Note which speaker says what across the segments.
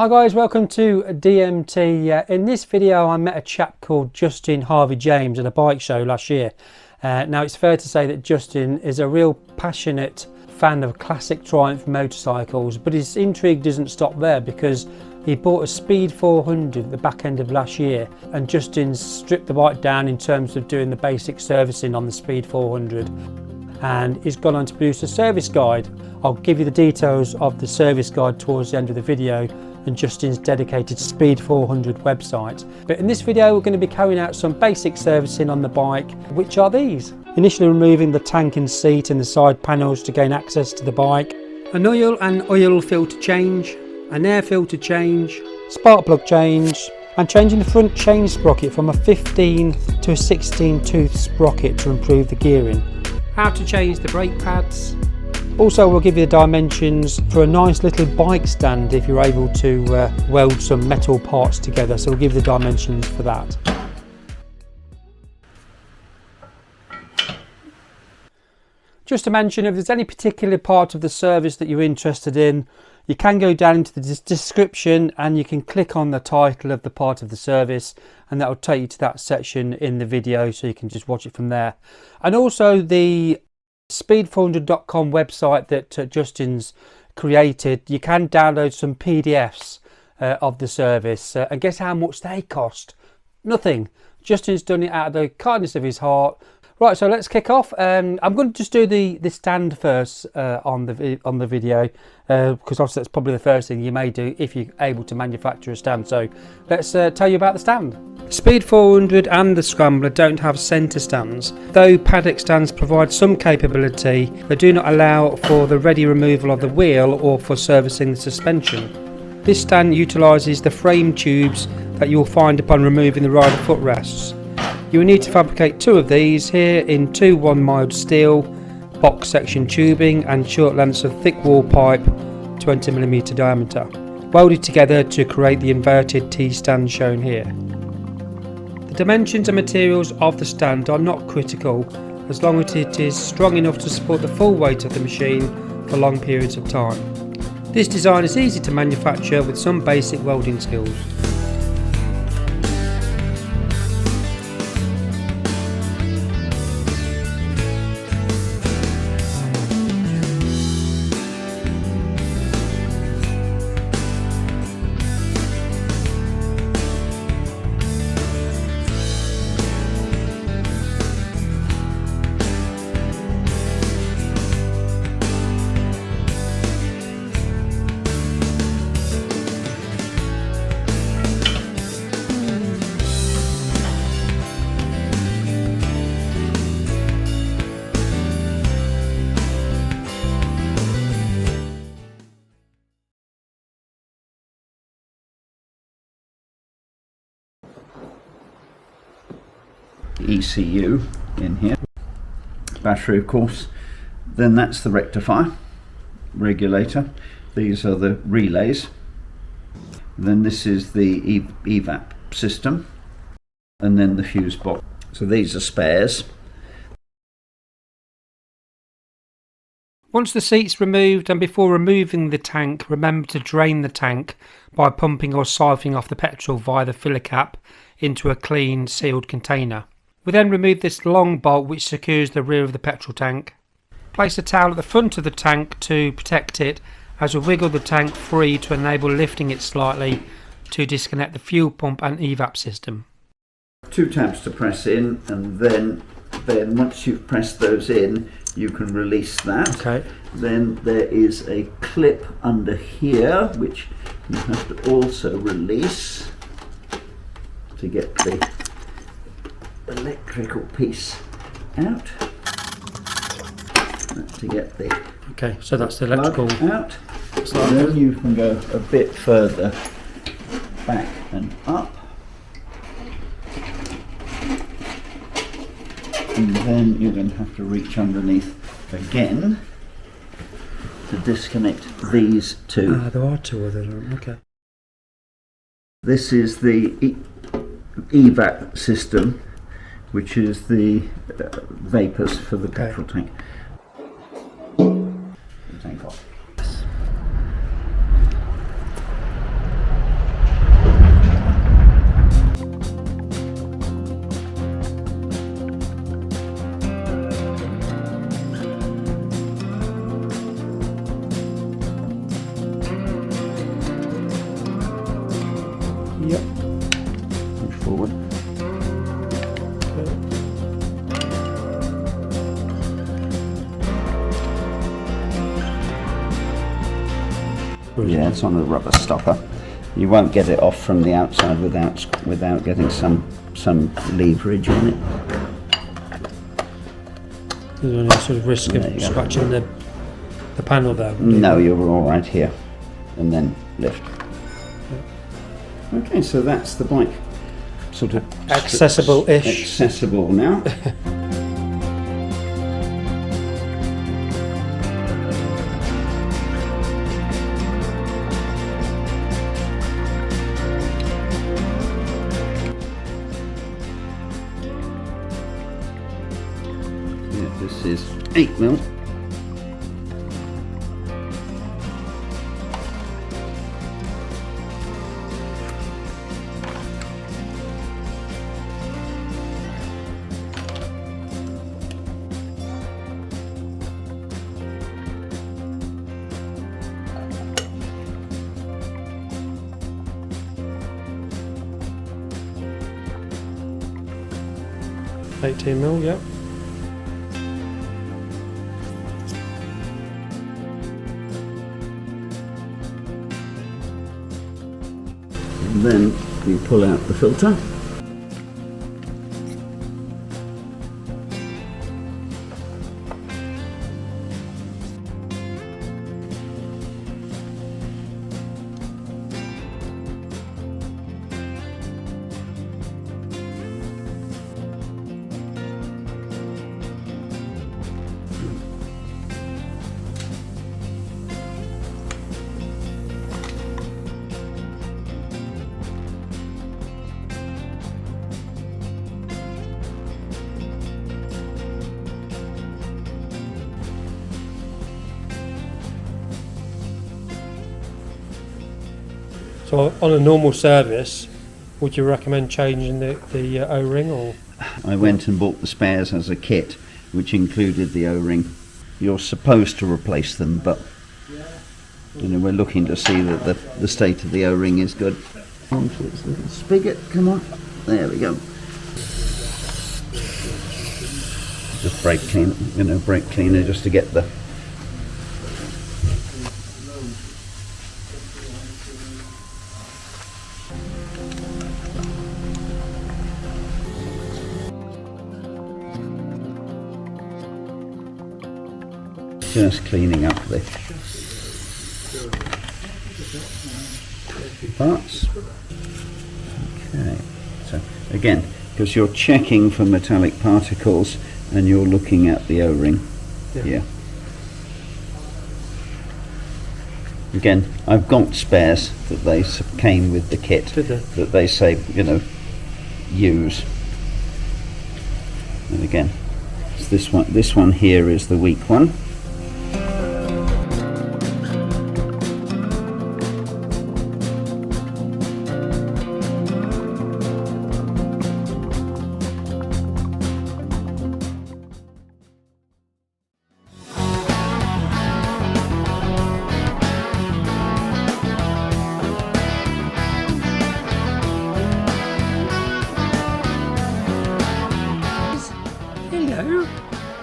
Speaker 1: Hi guys, welcome to DMT. In this video I met a chap called Justin harvey-james at a bike show last year. Now it's fair to say that Justin is a real passionate fan of classic Triumph motorcycles, but his intrigue doesn't stop there because he bought a Speed 400 at the back end of last year, and Justin's stripped the bike down in terms of doing the basic servicing on the Speed 400, and he's gone on to produce a service guide. I'll give you the details of the service guide towards the end of the video and Justin's dedicated Speed 400 website. But in this video we're going to be carrying out some basic servicing on the bike, which are these. Initially removing the tank and seat and the side panels to gain access to the bike. An oil and oil filter change, an air filter change, spark plug change, and changing the front chain sprocket from a 15 to a 16 tooth sprocket to improve the gearing. How to change the brake pads. Also we'll give you the dimensions for a nice little bike stand if you're able to weld some metal parts together, so we'll give you the dimensions for that. Just to mention, if there's any particular part of the service that you're interested in, you can go down into the description and you can click on the title of the part of the service, and that will take you to that section in the video, so you can just watch it from there. And also the speed400.com website that Justin's created, you can download some PDFs of the service, and guess how much they cost? Nothing. Justin's done it out of the kindness of his heart. Right, so let's kick off. I'm going to just do the stand first on the video, because obviously that's probably the first thing you may do if you're able to manufacture a stand. So let's tell you about the stand. Speed 400 and the Scrambler don't have centre stands. Though paddock stands provide some capability, they do not allow for the ready removal of the wheel or for servicing the suspension. This stand utilises the frame tubes that you will find upon removing the rider footrests. You will need to fabricate two of these here in 2 mild steel, box section tubing and short lengths of thick wall pipe, 20mm diameter, welded together to create the inverted T-stand shown here. The dimensions and materials of the stand are not critical, as long as it is strong enough to support the full weight of the machine for long periods of time. This design is easy to manufacture with some basic welding skills.
Speaker 2: ECU in here, battery of course, then that's the rectifier, regulator, these are the relays, then this is the evap system, and then the fuse box. So these are spares.
Speaker 1: Once the seat's removed, and before removing the tank, remember to drain the tank by pumping or siphoning off the petrol via the filler cap into a clean sealed container. We then remove this long bolt which secures the rear of the petrol tank. Place a towel at the front of the tank to protect it, as we wiggle the tank free to enable lifting it slightly to disconnect the fuel pump and evap system.
Speaker 2: 2 tabs to press in, and then once you've pressed those in you can release that.
Speaker 1: Okay. Then
Speaker 2: there is a clip under here which you have to also release to get the electrical piece out, to get the
Speaker 1: okay, so that's the electrical
Speaker 2: out. So then you can go a bit further back and up, and then you're going to have to reach underneath again to disconnect these two.
Speaker 1: There are two of them. Okay.
Speaker 2: This is the evap system, which is the vapours for the petrol tank. Tank off. Yeah, it's on a rubber stopper. You won't get it off from the outside without getting some leverage on it.
Speaker 1: There's any sort of risk of scratching the panel there?
Speaker 2: No, you're all right here, and then lift. Okay, so that's the bike, sort of
Speaker 1: accessible-ish.
Speaker 2: Accessible now. This is 8mm.
Speaker 1: $18mm, yep.
Speaker 2: And then we pull out the filter.
Speaker 1: So on a normal service, would you recommend changing the O-ring, or?
Speaker 2: I went and bought the spares as a kit, which included the O-ring. You're supposed to replace them, but we're looking to see that the state of the O-ring is good. Onto its little spigot, come on. There we go. Just brake cleaner, brake cleaner just to get the just cleaning up the parts. Okay, so again, because you're checking for metallic particles and you're looking at the O-ring. Yeah. Again, I've got spares that they came with the kit that they say, use. And again, it's this one. This one here is the weak one.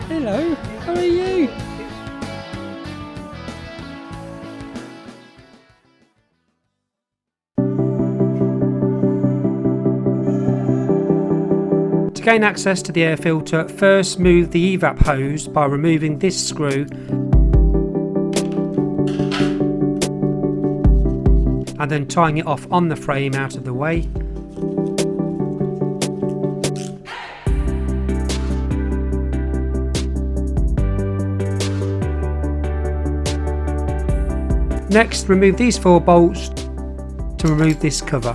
Speaker 1: Hello, how are you? To gain access to the air filter, first move the evap hose by removing this screw and then tying it off on the frame out of the way. Next, remove these 4 bolts to remove this cover.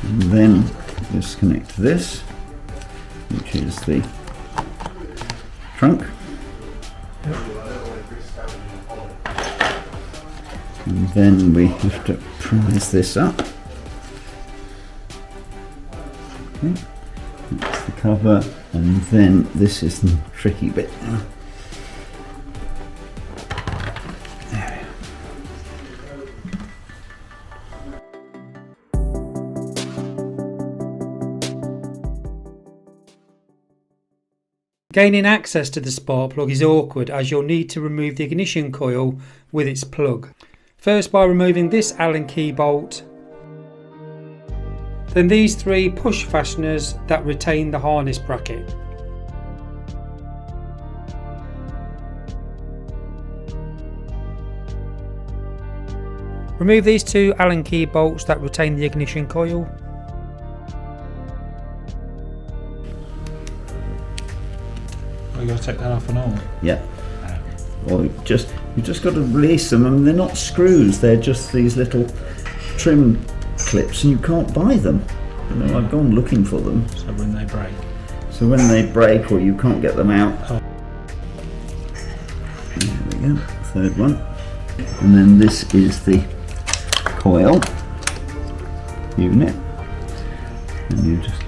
Speaker 2: And then disconnect this, which is the trunk.
Speaker 1: Yep.
Speaker 2: And then we have to prise this up. Okay. That's the cover, and then this is the tricky bit now.
Speaker 1: Gaining access to the spark plug is awkward as you'll need to remove the ignition coil with its plug. First by removing this Allen key bolt, then these 3 push fasteners that retain the harness bracket. Remove these 2 Allen key bolts that retain the ignition coil.
Speaker 3: You got to take that off and on.
Speaker 2: Yeah. Or you just got to release them. I mean, they're not screws. They're just these little trim clips, and you can't buy them. You know, I've gone looking for them.
Speaker 3: So when they break.
Speaker 2: So when they break, or you can't get them out.
Speaker 3: Oh.
Speaker 2: There we go. Third one. And then this is the coil unit, and you just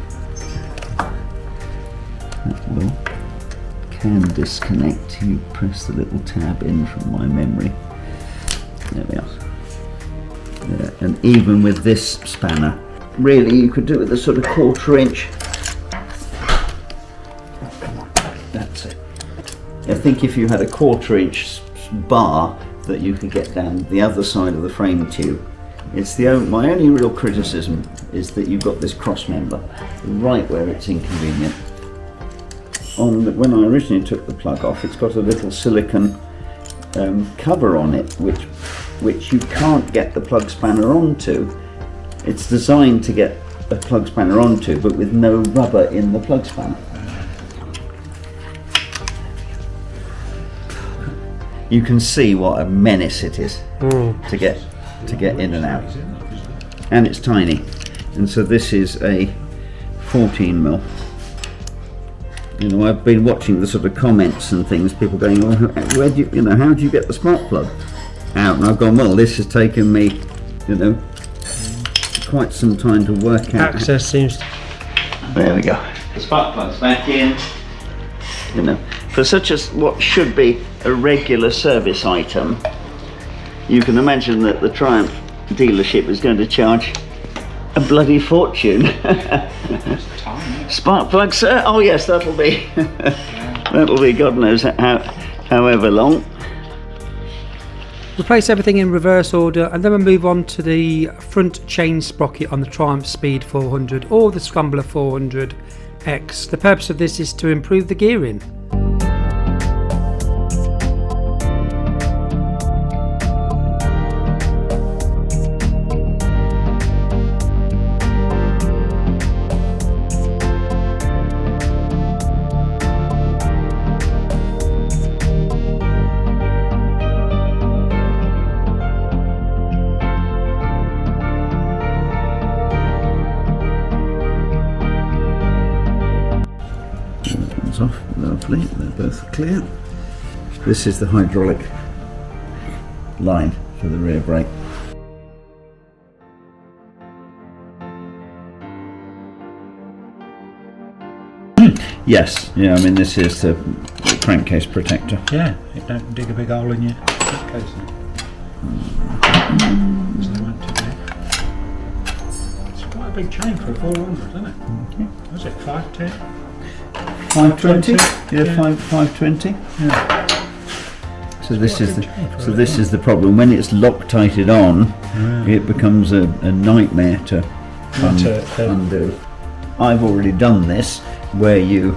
Speaker 2: can disconnect. You press the little tab in from my memory. There we are. Yeah, and even with this spanner, really you could do it with a sort of 1/4 inch. That's it. I think if you had a 1/4 inch bar that you could get down the other side of the frame tube. It's my only real criticism is that you've got this cross member right where it's inconvenient. When I originally took the plug off, it's got a little silicone cover on it, which you can't get the plug spanner onto. It's designed to get a plug spanner onto, but with no rubber in the plug spanner. You can see what a menace it is to get in and out, and it's tiny. And so this is a 14mm. You know, I've been watching the sort of comments and things, people going, "Oh, where do how do you get the spark plug out?" And I've gone, well, this has taken me, quite some time to work out.
Speaker 1: Access seems.
Speaker 2: There we go. The spark plug's back in. For such as what should be a regular service item, you can imagine that the Triumph dealership is going to charge a bloody fortune. Spark plug, sir? Oh yes, that'll be God knows however long.
Speaker 1: Replace everything in reverse order, and then we'll move on to the front chain sprocket on the Triumph Speed 400 or the Scrambler 400X. The purpose of this is to improve the gearing.
Speaker 2: Off, lovely, they're both clear. This is the hydraulic line for the rear brake. Yes, yeah, I mean this is the crankcase protector.
Speaker 3: Yeah, it don't dig a big hole in your case. So they won't do it. It's quite a big chain for a 400, isn't it?
Speaker 2: Mm-hmm.
Speaker 3: Was it 510?
Speaker 2: 520? Yeah, 520.
Speaker 3: Yeah.
Speaker 2: So this is the problem. When it's Loctited on, it becomes a nightmare to undo. I've already done this where you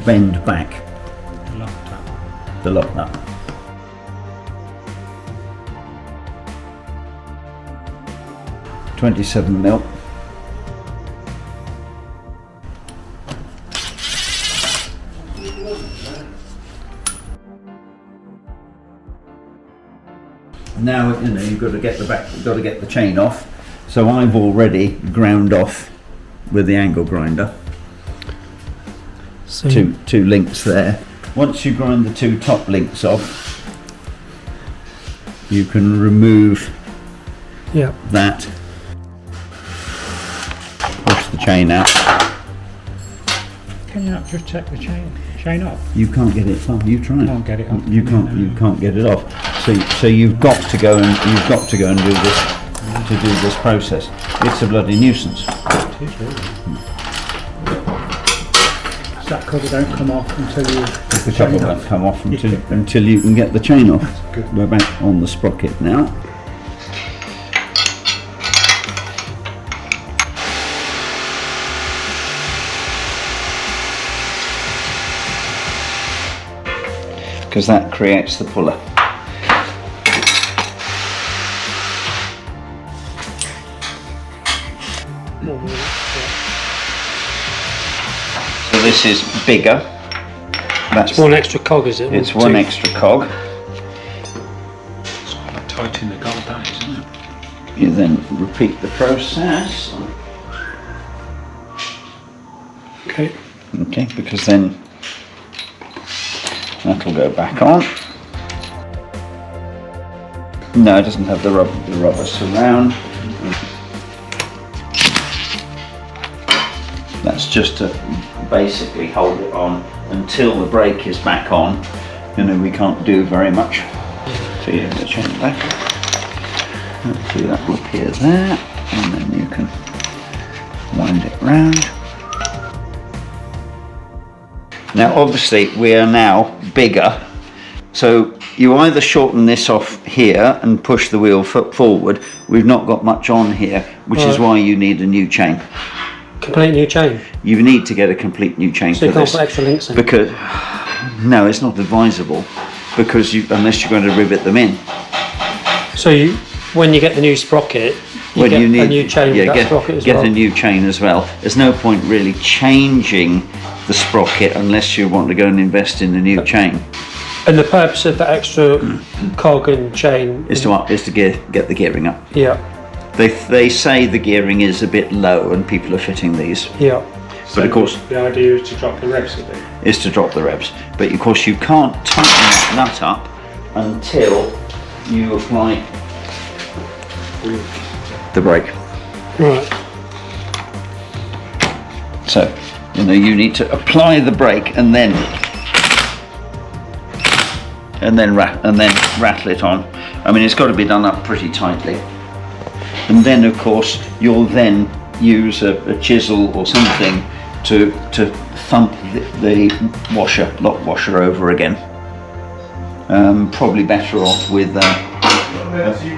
Speaker 2: bend back the lock nut. $27mm. Now you've got to get the chain off. So I've already ground off with the angle grinder.
Speaker 1: So
Speaker 2: two links there. Once you grind the 2 top links off, you can remove that. Push the chain out.
Speaker 3: Can you not just take the chain off?
Speaker 2: You can't get it off. You try.
Speaker 3: You can't get it off.
Speaker 2: You can't get it off. So you've got to go and do this to do this process. It's a bloody nuisance.
Speaker 3: It is really. that cover don't come off until you...
Speaker 2: The cover won't come off until you can get the chain off.
Speaker 3: Good.
Speaker 2: We're back on the sprocket now. Because that creates the puller. So this is bigger. That's
Speaker 1: One extra cog, is it?
Speaker 2: It's one extra cog.
Speaker 3: It's quite tight in the gold, that is, isn't it?
Speaker 2: You then repeat the process.
Speaker 1: Okay.
Speaker 2: Okay, because then that'll go back on. No, it doesn't have the rubber surround. That's just to basically hold it on until the brake is back on. You know, we can't do very much. So you have the chain back. Hopefully that will appear there, and then you can wind it round. Now obviously we are now bigger, so you either shorten this off here and push the wheel forward. We've not got much on here, which is why you need a new chain.
Speaker 1: Complete new chain.
Speaker 2: You need to get a complete new chain
Speaker 1: So you
Speaker 2: for
Speaker 1: can't
Speaker 2: this.
Speaker 1: put extra links in?
Speaker 2: Because no, it's not advisable, because unless you're going to rivet them in.
Speaker 1: So when you get the new sprocket, you get a new chain with that sprocket as well?
Speaker 2: Get a new chain as well. There's no point really changing the sprocket unless you want to go and invest in a new chain.
Speaker 1: And the purpose of that extra cog and chain
Speaker 2: Is to get the gearing up.
Speaker 1: Yeah,
Speaker 2: They say the gearing is a bit low and people are fitting these.
Speaker 1: yeah.
Speaker 2: But of course,
Speaker 3: the idea is to drop the revs a bit.
Speaker 2: is to drop the revs. But of course you can't tighten that nut up until you apply the brake.
Speaker 1: Right.
Speaker 2: So, you know, you need to apply the brake and then rattle it on. I mean, it's got to be done up pretty tightly. And then, of course, you'll then use a chisel or something to thump the lock washer over again. Probably better off with a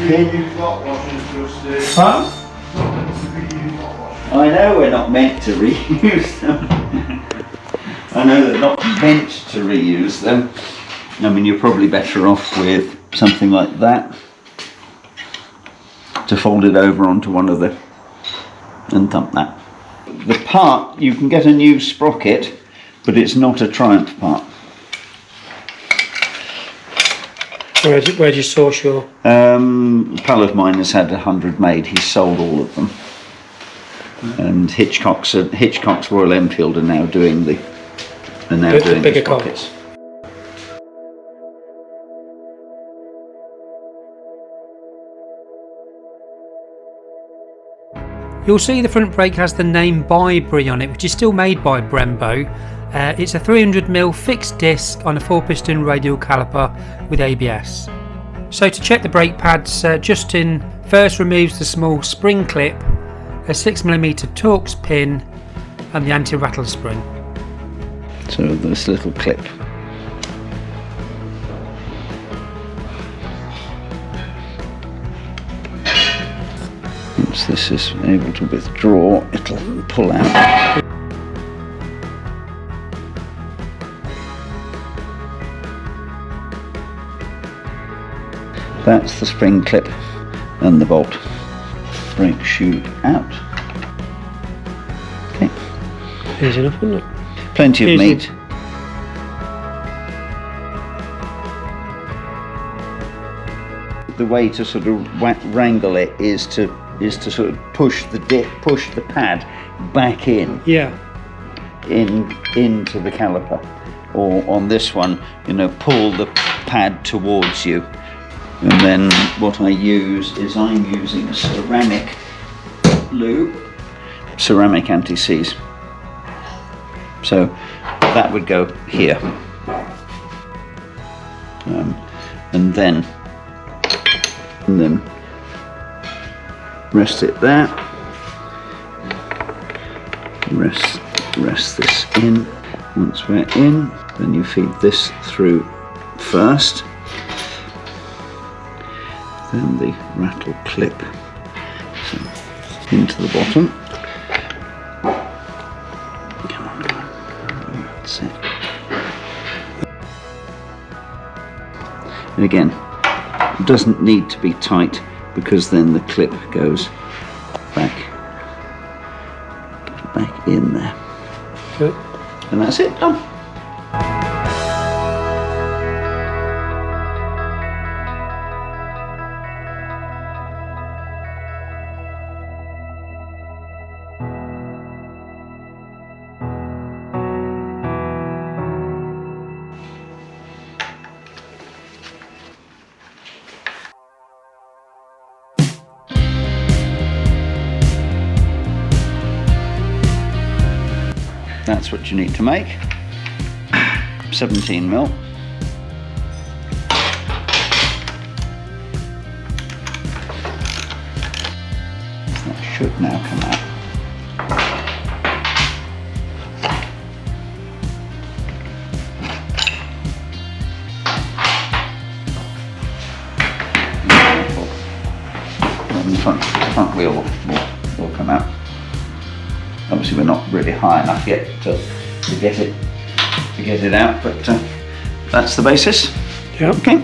Speaker 2: pin. Huh? I know we're not meant to reuse them. I know they're not meant to reuse them. I mean, you're probably better off with something like that to fold it over onto one of the and thump that. The part, you can get a new sprocket, but it's not a Triumph part.
Speaker 1: Where do you source your?
Speaker 2: A pal of mine has had 100 made. He's sold all of them. And Hitchcock's Royal Enfield are now doing the
Speaker 1: bigger
Speaker 2: sprockets.
Speaker 1: You'll see the front brake has the name Bybury on it, which is still made by Brembo. It's a 300mm fixed disc on a 4-piston radial caliper with ABS. So to check the brake pads, Justin first removes the small spring clip, a 6mm Torx pin and the anti-rattle spring.
Speaker 2: So this little clip. Once this is able to withdraw, it'll pull out. That's the spring clip and the bolt. Brake shoe out. Okay.
Speaker 1: Easy enough, isn't it?
Speaker 2: Plenty of
Speaker 1: Easy.
Speaker 2: meat. The way to sort of wrangle it is to sort of push the pad back
Speaker 1: Yeah.
Speaker 2: into the caliper, or on this one, you know, pull the pad towards you. And then what I use is I'm using a ceramic lube, ceramic anti-seize. So that would go here, and then rest it there. Rest this in, Once we're in, then you feed this through first, then the rattle clip into the bottom. Come on, come on. That's it. And again, it doesn't need to be tight because then the clip goes back in there.
Speaker 1: Good.
Speaker 2: And that's it, done. That's what you need to make. 17mm. That should now come out. And the front wheel will come out. Obviously we're not really high enough yet to get it out, but that's the basis.
Speaker 1: Yep.
Speaker 2: Okay.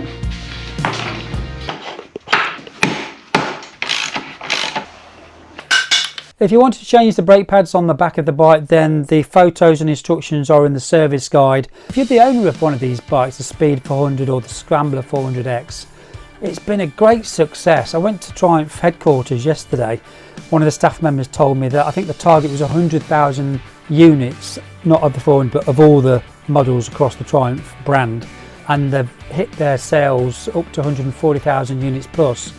Speaker 1: If you want to change the brake pads on the back of the bike, then the photos and instructions are in the service guide. If you're the owner of one of these bikes, the Speed 400 or the Scrambler 400X, it's been a great success. I went to Triumph headquarters yesterday. One of the staff members told me that I think the target was 100,000 units, not of the 400 but of all the models across the Triumph brand, and they've hit their sales up to 140,000 units plus.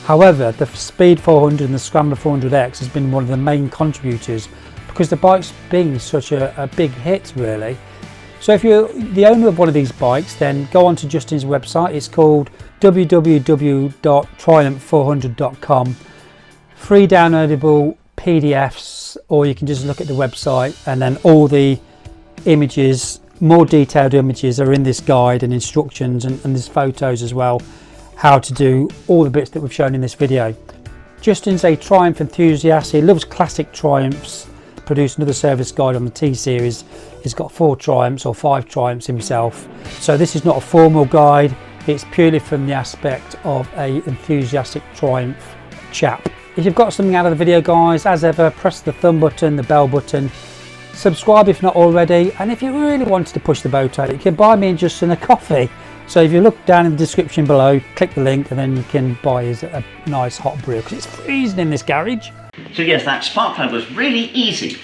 Speaker 1: However, the Speed 400 and the Scrambler 400X has been one of the main contributors because the bike's been such a big hit really. So if you're the owner of one of these bikes, then go on to Justin's website. It's called www.triumph400.com. Free downloadable PDFs, or you can just look at the website and then all the images, more detailed images are in this guide and instructions, and there's photos as well, how to do all the bits that we've shown in this video. Justin's a Triumph enthusiast. He loves classic Triumphs. Produced another service guide on the T-Series. He's got 4 Triumphs or 5 Triumphs himself. So this is not a formal guide. It's purely from the aspect of a enthusiastic Triumph chap. If you've got something out of the video, guys, as ever, press the thumb button, the bell button, subscribe if not already, and if you really wanted to push the boat out, you can buy me and Justin a coffee. So if you look down in the description below, click the link and then you can buy us a nice hot brew because it's freezing in this garage.
Speaker 2: So yes, that spark plug was really easy.